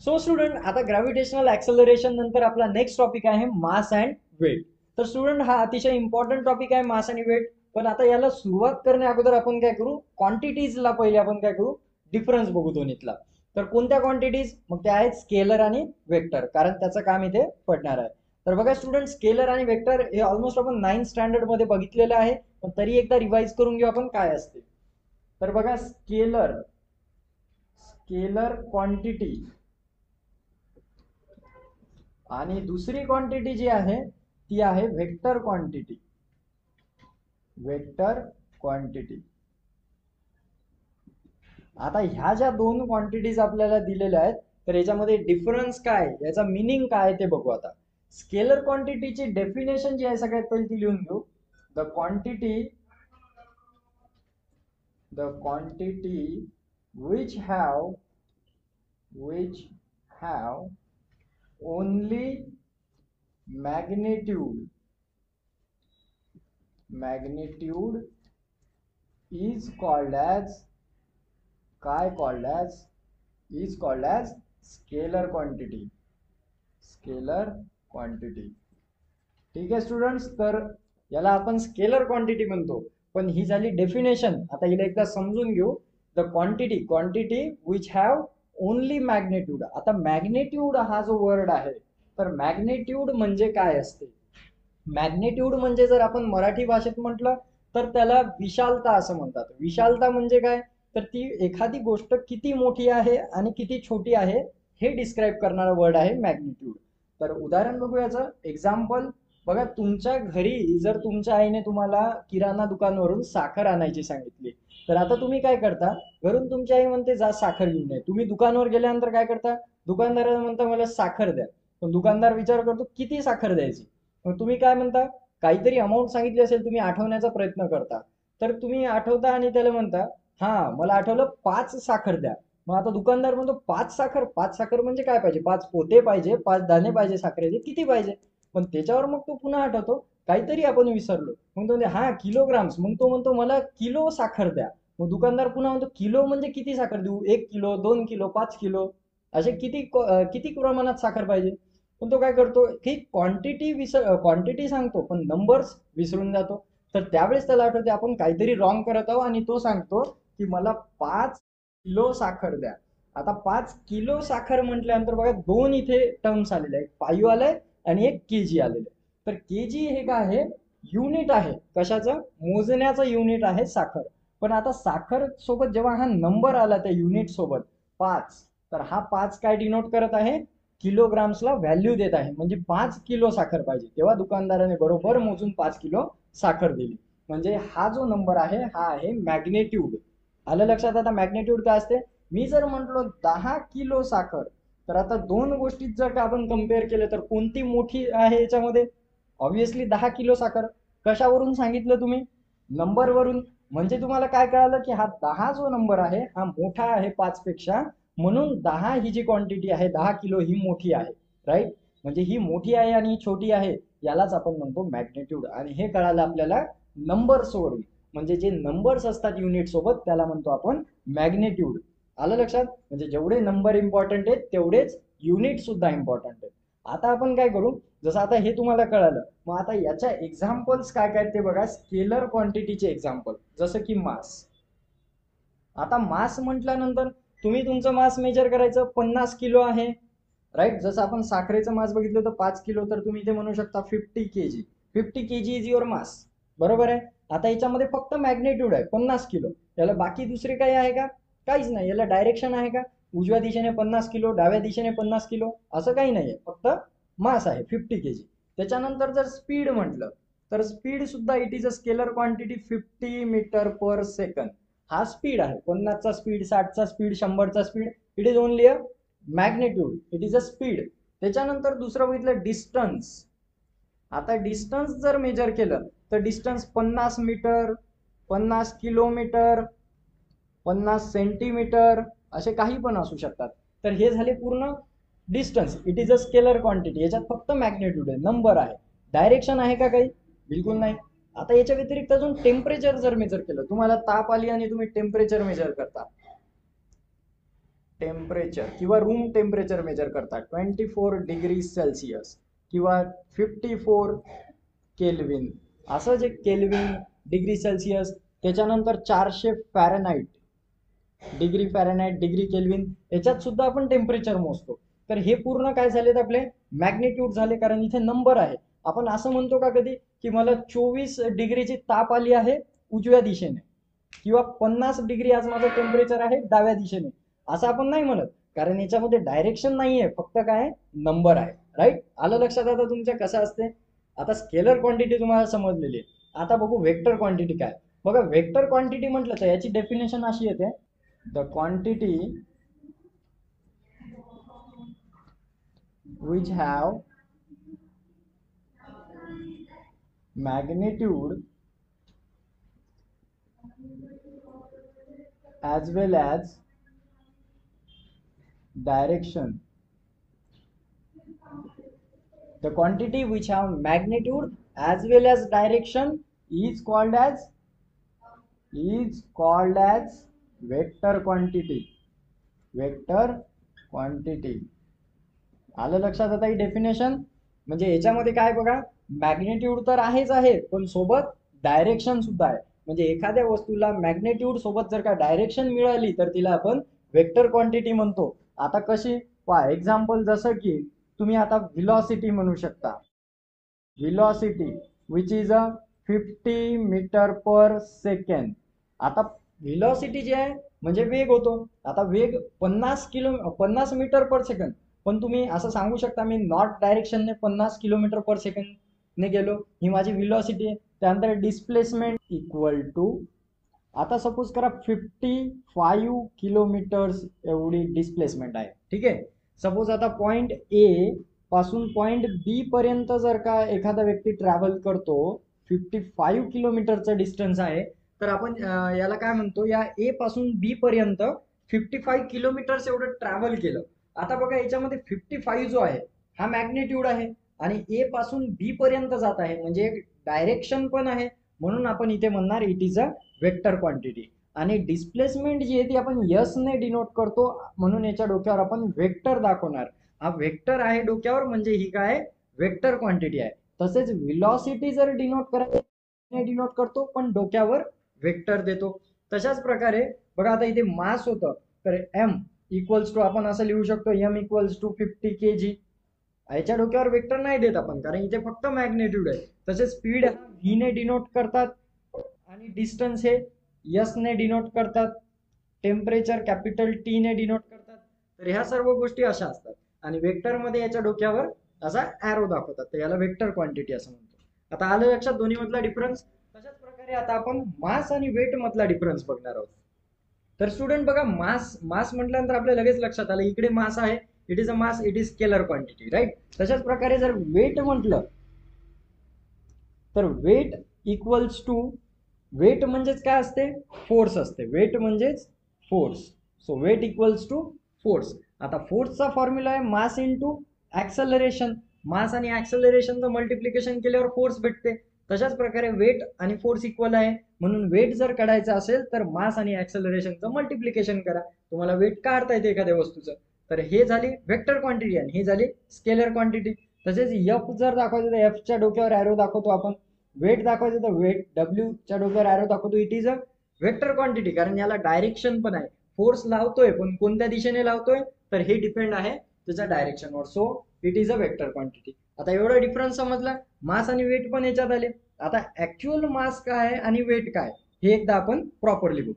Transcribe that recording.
So student, आता gravitational acceleration नंतर आपला नेक्स्ट टॉपिक आहे मास अँड वेट. तर स्टुडंट, हा अतिशय इम्पॉर्टंट टॉपिक आहे मास आणि वेट. पण आता याला सुरुवात करण्या अगोदर आपण काय करू, क्वांटिटीजला पहिले आपण काय करू, डिफरन्स बघू दोन्हीतला. तर कोणत्या क्वांटिटीज? मग त्या आहेत स्केलर आणि वेक्टर, कारण त्याचं काम इथे पडणार आहे. तर बघा स्टुडंट, स्केलर आणि वेक्टर हे ऑलमोस्ट आपण 9th स्टँडर्ड मध्ये बघितलेलं आहे, पण तरी एकदा रिवाइज करून घेऊ आपण काय असते. तर बघा, स्केलर स्केलर क्वांटिटी आणि दुसरी क्वांटिटी जी आहे ती आहे वेक्टर क्वांटिटी. Vector quantity. आता ह्या ज्या दोन क्वांटिटीज आपल्याला दिलेल्या आहेत, तर याच्यामध्ये डिफरन्स काय, याचा मिनिंग काय ते बघू. आता स्केलर क्वांटिटीची डेफिनेशन जी आहे सगळ्यात पहिली ती लिहून घेऊ. The quantity which have only magnitude is called as scalar quantity. ठीक आहे स्टुडंट्स, तर याला आपण स्केलर क्वांटिटी म्हणतो. पण ही झाली डेफिनेशन. आता हिला एकदा समजून घेऊ. The quantity which have only magnitude. आता मॅग्नेट्यूड हा जो वर्ड आहे, तर मॅग्नेट्यूड म्हणजे काय असते? मॅग्नेट्यूड म्हणजे जर आपण मराठी भाषेत म्हटलं तर त्याला विशालता असं म्हणतात. विशालता म्हणजे काय, तर ती एखादी गोष्ट किती मोठी आहे आणि किती छोटी आहे हे डिस्क्राईब करणारा वर्ड आहे मॅग्नेट्यूड. तर उदाहरण बघू याचं एक्झाम्पल. बघा, तुमच्या घरी जर तुमच्या आईने तुम्हाला किराणा दुकानवरून साखर आणायची सांगितली, तर आता तुम्ही काय करता, घरून तुमची आई म्हणते जा साखर घेऊन ये. तुम्ही दुकानावर गेल्यानंतर काय करता, दुकानदाराला म्हणता मला साखर द्या. पण दुकानदार विचार करतो किती साखर द्यायची. मग तुम्ही काय म्हणता, काहीतरी अमाऊंट सांगितली असेल, तुम्ही आठवण्याचा प्रयत्न करता. तर तुम्ही आठवता आणि त्याला म्हणता हा मला आठवलं 5 साखर द्या. मग आता दुकानदार म्हणतो 5 साखर म्हणजे काय पाहिजे, 5 पोते पाहिजे, 5 दाणे पाहिजे साखरेचे, किती पाहिजे. पण त्याच्यावर मग तो पुन्हा आठवतो काहीतरी आपण विसरलो. मग तो हा किलोग्राम्स, मग तो म्हणतो मला किलो साखर द्या. मग दुकानदार पुन्हा म्हणतो किलो म्हणजे किती साखर देऊ, 1 किलो, 2 किलो, 5 किलो, असे किती किती प्रमाणात साखर पाहिजे. पण तो काय करतो की क्वांटिटी सांगतो पण नंबर्स विसरून जातो. तर त्यावेळेस त्याला आठवते आपण काहीतरी रॉंग करत आहोत आणि तो सांगतो की मला 5 किलो साखर द्या. आता 5 किलो साखर म्हटल्यानंतर बघा दोन इथे टर्म्स आलेले आहेत, पायू आलाय आणि एक केजी आलेलं आहे. तर केजी हे काय आहे, युनिट आहे. कशाचं, मोजण्याचं युनिट आहे साखर. पण आता साखर सोबत जेव्हा हा नंबर आला त्या युनिट सोबत 5, तर हा 5 काय डिनोट करत आहे, किलोग्राम्सला व्हॅल्यू देत आहे. म्हणजे 5 किलो साखर पाहिजे, तेव्हा दुकानदाराने बरोबर मोजून 5 किलो साखर दिली. म्हणजे हा जो नंबर आहे हा आहे मॅग्नेट्यूड. आलं लक्षात? आता मॅग्नेट्यूड काय असते, मी जर म्हटलो 10 किलो साखर, तर आता दोन गोष्टीत जर का आपण कम्पेअर केलं तर कोणती मोठी आहे याच्यामध्ये, ऑब्व्हियसली 10 किलो साखर. कशावरून सांगितलं तुम्ही, नंबरवरून. म्हणजे तुम्हाला काय कळालं की हा 10 जो नंबर आहे हा मोठा आहे 5 पेक्षा, म्हणून 10 ही जी क्वांटिटी आहे 10 किलो ही मोठी आहे. राईट? म्हणजे ही मोठी आहे आणि ही छोटी आहे, यालाच आपण म्हणतो मॅग्नेट्यूड. आणि हे कळालं आपल्याला नंबर्स वरून. म्हणजे जे नंबर्स असतात युनिट सोबत त्याला म्हणतो आपण मॅग्नेट्यूड. आलं लक्षात? म्हणजे जेवढे नंबर इम्पॉर्टंट आहेत तेवढेच युनिट सुद्धा इम्पॉर्टंट आहेत. आता आपण काय करू, जसं आता हे तुम्हाला कळालं, मग आता याच्या एक्झाम्पल्स काय काय ते बघा. स्केलर क्वांटिटीचे एक्झाम्पल जसं की मास. आता मास म्हटल्यानंतर तुम्ही तुमचं मास मेजर करायचं 50 किलो आहे. राईट? जसं आपण साखरेचं मास बघितलं तर 5 किलो, तर तुम्ही ते म्हणू शकता 50 kg. 50 kg इज युअर मास. बरोबर आहे? आता याच्यामध्ये फक्त मॅग्नेट्यूड आहे 50 किलो. याला बाकी दुसरे काही आहे का? काहीच नाही. याला डायरेक्शन आहे का, उजव्या दिशेने 50 किलो, डाव्या दिशेने 50 किलो, असं काही नाहीये. फक्त मास आहे 50 kg. त्याच्यानंतर जर स्पीड म्हटलं तर स्पीड सुद्धा it is a scalar quantity. 50 metre per second हा स्पीड आहे. 50चा स्पीड, 60चा स्पीड, 100चा speed, it is only a magnitude, it is a speed. त्याच्यानंतर दुसरं बघितलं डिस्टन्स. आता डिस्टन्स जर मेजर केलं तर डिस्टन्स 50 मीटर, 50 किलोमीटर, 50 सेंटीमीटर, असे काही पण असू शकतात. तर हे झाले पूर्ण distance. It is a scalar quantity. याच्यात फक्त मॅग्नेट्यूड आहे, नंबर आहे. डायरेक्शन आहे का काही? बिलकुल नाही. आता याच्या व्यतिरिक्त अजून टेम्परेचर जर मेजर केलं, तुम्हाला ताप आली आणि तुम्ही टेम्परेचर मेजर करता, टेम्परेचर किंवा रूम टेम्परेचर मेजर करतात 24 डिग्री सेल्सिअस किंवा 54 केल्विन, असं जे केल्विन डिग्री सेल्सिअस, त्याच्यानंतर 400 Fahrenheit degree Fahrenheit degree kelvin, याच्यात सुद्धा आपण टेम्परेचर मोजतो. तर हे पूर्ण काय झालेत आपले मॅग्निट्यूड झाले, कारण इथे नंबर आहे. आपण असं म्हणतो का कधी की मला 24 डिग्रीची ताप आली आहे उजव्या दिशेने किंवा 50 डिग्री आज माझं टेम्परेचर आहे डाव्या दिशेने, असं आपण नाही म्हणत, कारण याच्यामध्ये डायरेक्शन नाहीये, फक्त काय नंबर आहे. राईट, आलं लक्षात आता तुमच्या कसं असते. आता स्केलर क्वांटिटी तुम्हाला समजलेली आहे. आता बघू वेक्टर क्वांटिटी काय. बघा वेक्टर क्वांटिटी म्हटलं तर याची डेफिनेशन अशी येते, the quantity which have magnitude as well as direction. The quantity which have magnitude as well as direction is called as vector quantity. Vector quantity. आलं लक्षात आता ही डेफिनेशन. म्हणजे याच्यामध्ये काय बघा, मॅग्नेट्यूड तर आहेच आहे, पण सोबत डायरेक्शन सुद्धा आहे. म्हणजे एखाद्या वस्तूला मॅग्नेट्यूड सोबत जर का डायरेक्शन मिळाली तर तिला आपण वेक्टर क्वांटिटी म्हणतो. आता कशी पहा, एक्झाम्पल जसं की तुम्ही आता व्हेलॉसिटी म्हणू शकता. Velocity which is a 50 metre per second. आता व्हेलॉसिटी जे आहे म्हणजे वेग होतो. आता वेग 50 मीटर पर सेकंड, पण तुम्ही असं सांगू शकता मी नॉर्थ डायरेक्शनने 50 किलोमीटर पर सेकंड ने गेलो, ही माझी व्हेलॉसिटी आहे. त्यानंतर डिस्प्लेसमेंट इक्वल टू, आता सपोज करा 55 किलोमीटर्स एवढी डिस्प्लेसमेंट आहे. ठीक आहे. सपोज आता पॉइंट ए पासून पॉइंट बी पर्यंत जर का एखादा व्यक्ती ट्रॅव्हल करतो, 55 किलोमीटरचं डिस्टन्स आहे, तर आपण याला काय म्हणतो, या ए पासून बी पर्यंत 55 किलोमीटर्स एवढं ट्रॅव्हल केलं. आता बघा याच्यामध्ये 55 जो आहे हा मॅग्नेट्यूड आहे आणि ए पासून बी पर्यंत जात आहे, म्हणजे एक डायरेक्शन पण आहे, म्हणून आपण इथे म्हणणार it is a vector quantity. आणि डिस्प्लेसमेंट जी आहे ती आपण यस ने डिनोट करतो, म्हणून याच्या डोक्यावर आपण वेक्टर दाखवणार. हा वेक्टर आहे डोक्यावर, म्हणजे ही काय वेक्टर क्वांटिटी आहे. तसेच व्हेलॉसिटी जर डिनोट करायचं डिनोट करतो, पण डोक्यावर वेक्टर देतो. तशाच प्रकारे बघा आता इथे मास होतं, तर एम इक्वल्स टू आपण असं लिहू शकतो, एम इक्वल्स टू 50 kg. याच्या डोक्यावर वेक्टर नाही देत आपण, कारण इथे फक्त मॅग्नेट्यूड आहे. तसेच स्पीड व्ही ने डिनोट करतात आणि डिस्टन्स हे एस ने डिनोट करतात. टेम्परेचर कॅपिटल टी ने डिनोट करतात. तर ह्या सर्व गोष्टी अशा असतात आणि वेक्टर मध्ये याच्या डोक्यावर असा ॲरो दाखवतात, तर याला वेक्टर क्वांटिटी असं म्हणतो. आता आलं लक्षात दोन्ही मधला डिफरन्स. तशाच प्रकारे आता आपण मास आणि वेट मधला डिफरन्स बघणार आहोत. तर स्टुडंट बघा, मास म्हटल्यानंतर आपल्या लगेच लक्षात आलं, इकडे मास आहे, it is a mass, it is scalar quantity. Right. तशाच प्रकारे जर वेट म्हटलं तर वेट इक्वल्स टू, वेट म्हणजेच काय असते, फोर्स असते. वेट म्हणजेच force. So weight equals to force. आता फोर्सचा फॉर्म्युला आहे मास इंटू ऍक्सलरेशन. मास आणि ऍक्सलरेशनचं मल्टिप्लिकेशन केल्यावर फोर्स भेटते. तशाच प्रकारे वेट आणि फोर्स इक्वल आहे, म्हणून वेट जर काढायचं असेल तर मास आणि ऍक्सलरेशनचं मल्टिप्लिकेशन करा. तुम्हाला वेट काढता येते एखाद्या वस्तूचं. तर हे झाली वेक्टर क्वांटिटी आणि हे झाली स्केलर क्वांटिटी. तसेच एफ जर दाखवायचं तर एफच्या डोक्यावर ॲरो दाखवतो आपण. वेट दाखवायचं तर वेट डब्ल्यू च्या डोक्यावर ॲरो दाखवतो. It is a vector quantity, कारण याला डायरेक्शन पण आहे. फोर्स लावतोय पण कोणत्या दिशेने लावतोय, तर हे डिपेंड आहे त्याच्या डायरेक्शनवर. So it is a vector quantity. आता एवढा डिफरन्स समजला. मास आणि वेट पण याच्यात आले. आता ऍक्च्युअल मास काय आणि वेट काय हे एकदा आपण प्रॉपरली बघू.